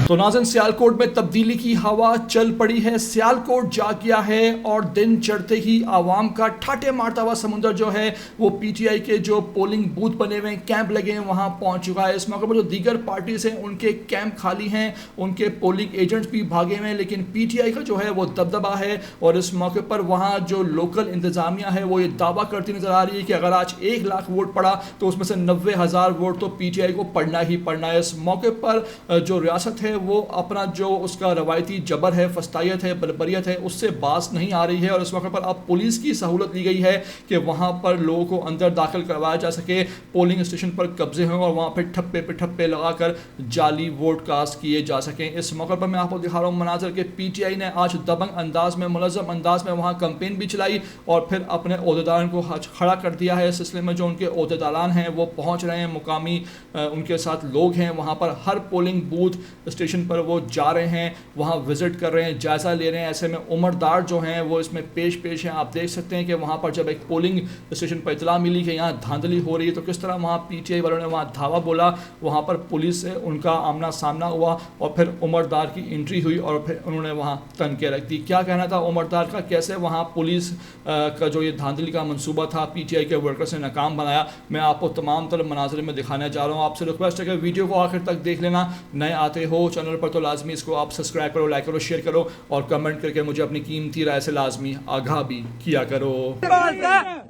तो नाज़रीन, सियालकोट में तब्दीली की हवा चल पड़ी है। सियालकोट जाग गया है और दिन चढ़ते ही आवाम का ठाटे मारता हुआ समुंदर जो है वो पीटीआई के जो पोलिंग बूथ बने हुए हैं, कैंप लगे हैं, वहां पहुंच चुका है। इस मौके पर जो दीगर पार्टी से उनके कैंप खाली हैं, उनके पोलिंग एजेंट्स भी भागे हुए हैं, लेकिन पीटीआई का जो है वो दबदबा है। और इस मौके पर वहां जो लोकल इंतजामिया है वो ये दावा करती नजर आ रही है कि अगर आज 1 लाख वोट पड़ा तो उसमें से 90,000 वोट तो पीटीआई को पड़ना ही पड़ना है। इस मौके पर जो रियासत है वो अपना जो उसका रवायती जबर है, फस्तायत है, बलबरियत है, उससे बास नहीं आ रही है। और इस मौके पर अब पुलिस की सहूलत ली गई है कि वहां पर लोगों को अंदर दाखिल करवाया जा सके, पोलिंग स्टेशन पर कब्जे हों और वहां पर ठप्पे पे ठप्पे लगाकर जाली वोट कास्ट किए जा सकें। इस मौके पर मैं आपको दिखा रहा हूं मनाजर के पीटीआई ने आज दबंग अंदाज में, मुनज़्ज़म अंदाज में वहां कैंपेन भी चलाई और फिर अपने ओहदेदारों को खड़ा कर दिया है। इस सिलसिले में जो उनके ओहदेदारान हैं वो पहुंच रहे हैं, मुकामी उनके साथ लोग हैं, वहां पर हर पोलिंग बूथ स्टेशन पर वो जा रहे हैं, वहाँ विजिट कर रहे हैं, जायज़ा ले रहे हैं। ऐसे में उम्रदार जो हैं वो इसमें पेश हैं। आप देख सकते हैं कि वहाँ पर जब एक पोलिंग स्टेशन पर इतला मिली कि यहाँ धांधली हो रही है तो किस तरह वहाँ पीटीआई वालों ने वहाँ धावा बोला, वहाँ पर पुलिस से उनका आमना सामना हुआ और फिर उम्रदार की एंट्री हुई और फिर उन्होंने वहाँ तन के रख दी। क्या कहना था उम्रदार का, कैसे वहाँ पुलिस का जो ये धांधली का मंसूबा था पीटीआई के वर्कर्स ने नाकाम बनाया, मैं आपको तमाम तरह मनाजर में दिखाने जा रहा हूँ। आपसे रिक्वेस्ट है कि वीडियो को आखिर तक देख लेना। नए आते हो चैनल पर तो लाजमी इसको आप सब्सक्राइब करो, लाइक करो, शेयर करो और कमेंट करके मुझे अपनी कीमती राय से लाजमी आगाह भी किया करो।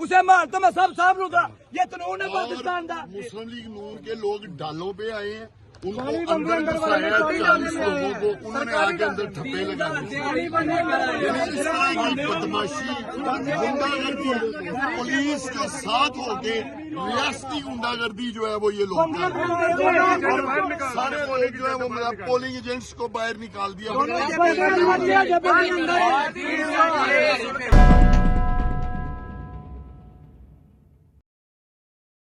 उसे मार तो मैं सब साफ लूंगा। ये कानून है पाकिस्तान का। मुस्लिम लीग नून के लोग डालों पे आए हैं, उनको अंदर घुसाया 40 लोगों को, उन्होंने आके अंदर ठप्पे लगाए। इस तरह की बदमाशी, गुंडागर्दी पुलिस के साथ होके रियासती गुंडागर्दी जो है वो ये लोग सारे लोग जो है वो पोलिंग एजेंट्स को बाहर निकाल दिया।